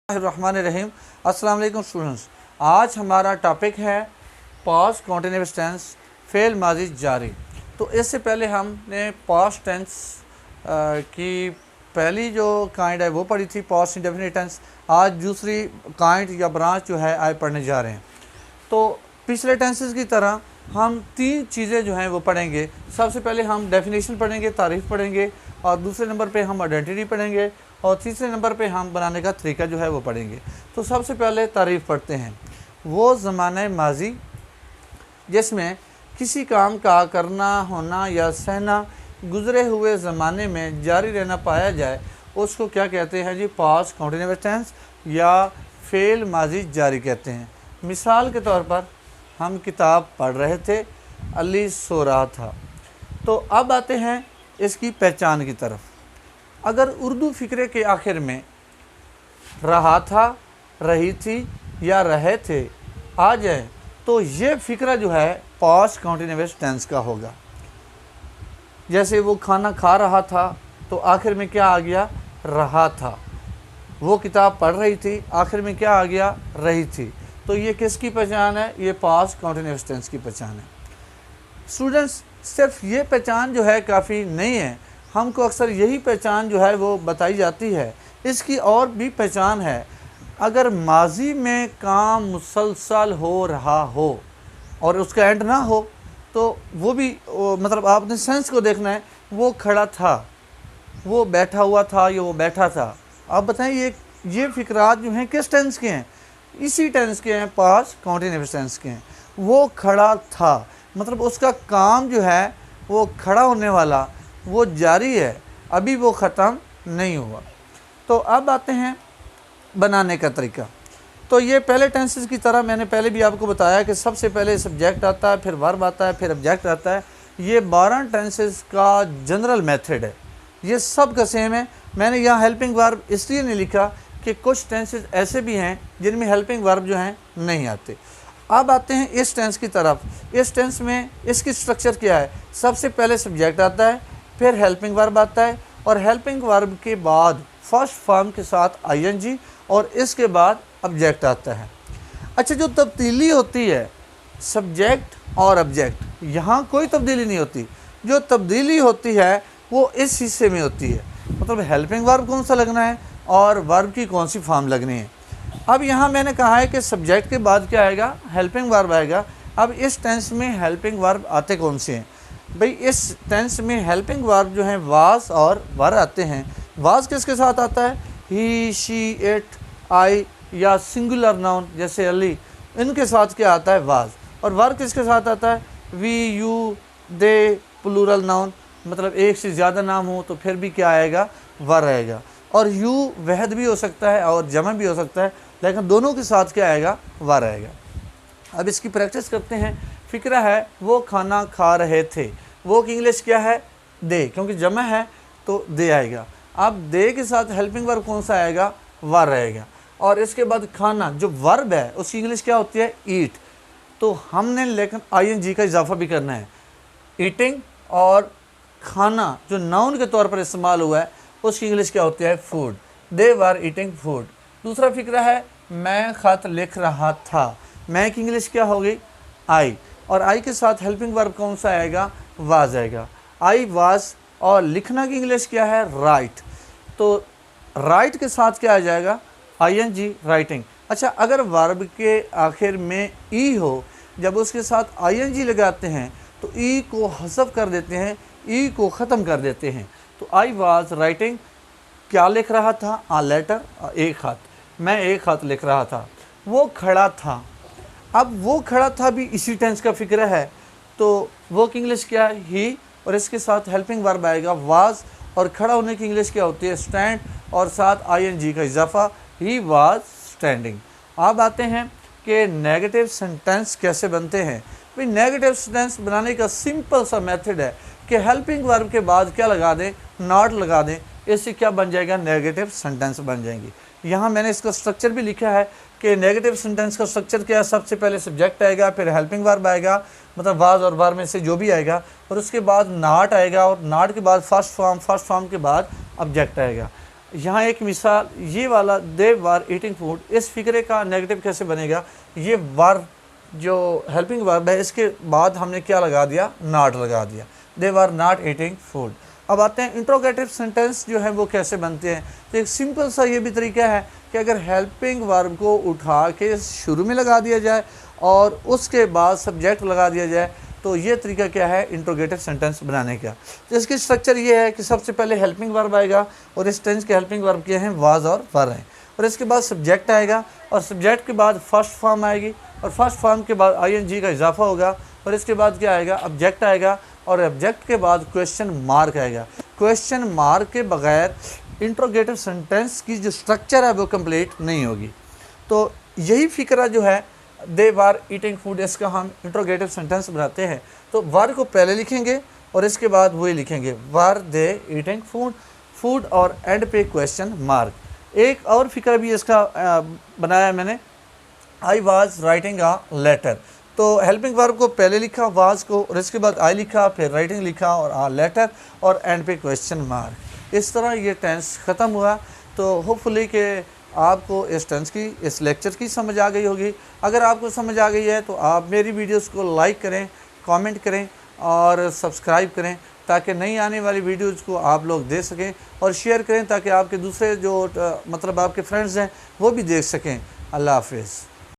रहीम। अस्सलाम वालेकुम स्टूडेंट्स, आज हमारा टॉपिक है पास्ट कॉन्टिन्यूअस टेंस, फेल माजी जारी। तो इससे पहले हमने पास्ट टेंस की पहली जो काइंड है वो पढ़ी थी, पास्ट इंडेफिनिट टेंस। आज दूसरी काइंड या ब्रांच जो है आज पढ़ने जा रहे हैं। तो पिछले टेंसेस की तरह हम तीन चीज़ें जो हैं वो पढ़ेंगे। सबसे पहले हम डेफिनेशन पढ़ेंगे, तारीफ़ पढ़ेंगे, और दूसरे नंबर पे हम आइडेंटिटी पढ़ेंगे, और तीसरे नंबर पे हम बनाने का तरीका जो है वो पढ़ेंगे। तो सबसे पहले तारीफ़ पढ़ते हैं। वो ज़माना माजी जिसमें किसी काम का करना, होना या सहना गुज़रे हुए ज़माने में जारी रहना पाया जाए, उसको क्या कहते हैं जी? पास्ट कॉन्टिन्यूअस टेंस या फेल माजी जारी कहते हैं। मिसाल के तौर पर हम किताब पढ़ रहे थे, अली सो रहा था। तो अब आते हैं इसकी पहचान की तरफ। अगर उर्दू फ़िक्रे के आखिर में रहा था, रही थी या रहे थे आ जाए, तो ये फ़िक्रा जो है पास्ट कॉन्टिन्यूअस टेंस का होगा। जैसे वो खाना खा रहा था तो आखिर में क्या आ गया? रहा था। वो किताब पढ़ रही थी, आखिर में क्या आ गया? रही थी। तो ये किसकी पहचान है? ये पास्ट कॉन्टिन्यूअस टेंस की पहचान है। स्टूडेंट्स, सिर्फ ये पहचान जो है काफ़ी नहीं है। हमको अक्सर यही पहचान जो है वो बताई जाती है। इसकी और भी पहचान है। अगर माजी में काम मुसलसल हो रहा हो और उसका एंड ना हो, तो वो भी मतलब आपने सेंस को देखना है। वो खड़ा था, वो बैठा हुआ था, या वो बैठा था। आप बताएं ये फ़िक्रात जो हैं किस टेंस के हैं? इसी टेंस के हैं, पास्ट कॉन्टिन्यूअस टेंस के हैं। वो खड़ा था मतलब उसका काम जो है वो खड़ा होने वाला, वो जारी है, अभी वो ख़त्म नहीं हुआ। तो अब आते हैं बनाने का तरीका। तो ये पहले टेंसेस की तरह मैंने पहले भी आपको बताया कि सबसे पहले सब्जेक्ट आता है, फिर वर्ब आता है, फिर ऑब्जेक्ट आता है। ये 12 टेंसेस का जनरल मेथड है। ये सब का सेम है। मैंने यहाँ हेल्पिंग वर्ब इसलिए नहीं लिखा कि कुछ टेंसेस ऐसे भी हैं जिनमें हेल्पिंग वर्ब जो हैं नहीं आते। अब आते हैं इस टेंस की तरफ। इस टेंस में इसकी स्ट्रक्चर क्या है? सबसे पहले सब्जेक्ट आता है, फिर हेल्पिंग वर्ब आता है, और हेल्पिंग वर्ब के बाद फर्स्ट फॉर्म के साथ आईएनजी, और इसके बाद ऑब्जेक्ट आता है। अच्छा, जो तब्दीली होती है सब्जेक्ट और ऑब्जेक्ट, यहाँ कोई तब्दीली नहीं होती। जो तब्दीली होती है वो इस हिस्से में होती है, मतलब हेल्पिंग वर्ब कौन सा लगना है और वर्ब की कौन सी फॉर्म लगनी है। अब यहाँ मैंने कहा है कि सब्जेक्ट के बाद क्या आएगा? हेल्पिंग वर्ब आएगा। अब इस टेंस में हेल्पिंग वर्ब आते कौन से हैं भाई? इस टेंस में हेल्पिंग वर्ब जो हैं वाज और वर आते हैं। वाज किसके साथ आता है? ही, शी, इट, आई, या सिंगुलर नाउन जैसे अली, इनके साथ क्या आता है? वाज। और वर किसके साथ आता है? We, you, they, plural noun, मतलब एक से ज़्यादा नाम हो तो फिर भी क्या आएगा? वर आएगा। और यू वहद भी हो सकता है और जमा भी हो सकता है, लेकिन दोनों के साथ क्या आएगा? वर आएगा। अब इसकी प्रैक्टिस करते हैं। फ़िक्रा है वो खाना खा रहे थे। वो की इंग्लिश क्या है? दे, क्योंकि जमा है तो दे आएगा। अब दे के साथ हेल्पिंग वर्ब कौन सा आएगा? वर रहेगा। और इसके बाद खाना जो वर्ब है उसकी इंग्लिश क्या होती है? ईट। तो हमने लेकिन आईएनजी का इजाफा भी करना है। ईटिंग और खाना जो नाउन के तौर पर इस्तेमाल हुआ है उसकी इंग्लिश क्या होती है? Food. They were eating food. दूसरा फ़िक्रा है मैं ख़त लिख रहा था। मैं की इंग्लिश क्या होगी? आई। और आई के साथ हेल्पिंग वर्ब कौन सा आएगा? वाज आएगा। I was. और लिखना की इंग्लिश क्या है? राइट। तो राइट के साथ क्या आ जाएगा? ING, writing. अच्छा, अगर वर्ब के आखिर में ई हो, जब उसके साथ आईएनजी लगाते हैं तो ई को हज़फ कर देते हैं, ई को ख़त्म कर देते हैं। तो आई वाज राइटिंग, क्या लिख रहा था? आ लेटर, एक ख़त। मैं एक ख़त लिख रहा था। वो खड़ा था। अब वो खड़ा था भी इसी टेंस का फ़िक्र है, तो वो की इंग्लिश क्या है? ही, और इसके साथ हेल्पिंग वर्ब आएगा वाज, और खड़ा होने की इंग्लिश क्या होती है? स्टैंड, और साथ आईएनजी का इजाफा, ही वाज स्टैंडिंग। अब आते हैं कि नेगेटिव सेंटेंस कैसे बनते हैं। भाई नेगेटिव सेंटेंस बनाने का सिंपल सा मेथड है कि हेल्पिंग वर्ब के बाद क्या लगा दें? नॉट लगा दें। इससे क्या बन जाएगा? नेगेटिव सेंटेंस बन जाएंगी। यहाँ मैंने इसका स्ट्रक्चर भी लिखा है कि नेगेटिव सेंटेंस का स्ट्रक्चर क्या है? सबसे पहले सब्जेक्ट आएगा, फिर हेल्पिंग वर्ब आएगा, मतलब वाज और वर में से जो भी आएगा, और उसके बाद नॉट आएगा, और नॉट के बाद फर्स्ट फॉर्म के बाद ऑब्जेक्ट आएगा। यहाँ एक मिसाल ये वाला दे वर ईटिंग फूड, इस फिक्रे का नेगेटिव कैसे बनेगा, ये वर जो हेल्पिंग वर्ब है इसके बाद हमने क्या लगा दिया, नॉट लगा दिया, दे वर नॉट ईटिंग फूड। अब आते हैं इंट्रोगेटिव सेंटेंस जो है वो कैसे बनते हैं। तो एक सिंपल सा ये भी तरीका है कि अगर हेल्पिंग वर्ब को उठा के शुरू में लगा दिया जाए और उसके बाद सब्जेक्ट लगा दिया जाए, तो ये तरीका क्या है इंट्रोगेटिव सेंटेंस बनाने का। तो इसकी स्ट्रक्चर ये है कि सबसे पहले हेल्पिंग वर्ब आएगा और इस टेंस के हेल्पिंग वर्ब क्या हैं, वाज और वर हैं, और इसके बाद सब्जेक्ट आएगा और सब्जेक्ट के बाद फर्स्ट फॉर्म आएगी और फर्स्ट फॉर्म के बाद आईएनजी का इजाफा होगा और इसके बाद क्या आएगा, ऑब्जेक्ट आएगा और ऑब्जेक्ट के बाद क्वेश्चन मार्क आएगा। क्वेश्चन मार्क के बगैर इंट्रोगेटिव सेंटेंस की जो स्ट्रक्चर है वो कंप्लीट नहीं होगी। तो यही फिक्रा जो है दे वर ईटिंग फूड, इसका हम इंट्रोगेटिव सेंटेंस बनाते हैं। तो वर को पहले लिखेंगे और इसके बाद वही लिखेंगे where they eating food, food और एंड पे क्वेश्चन मार्क। एक और फिक्र भी इसका बनाया मैंने, I was writing a letter. तो हेल्पिंग वर्ब को पहले लिखा वाज को और इसके बाद आई लिखा, फिर राइटिंग लिखा और आ लेटर और एंड पे क्वेश्चन मार्क। इस तरह ये टेंस ख़त्म हुआ। तो होपफुली कि आपको इस टेंस की, इस लेक्चर की समझ आ गई होगी। अगर आपको समझ आ गई है तो आप मेरी वीडियोस को लाइक करें, कमेंट करें और सब्सक्राइब करें ताकि नई आने वाली वीडियोस को आप लोग देख सकें, और शेयर करें ताकि आपके दूसरे जो मतलब आपके फ्रेंड्स हैं वो भी देख सकें। अल्लाह हाफिज़।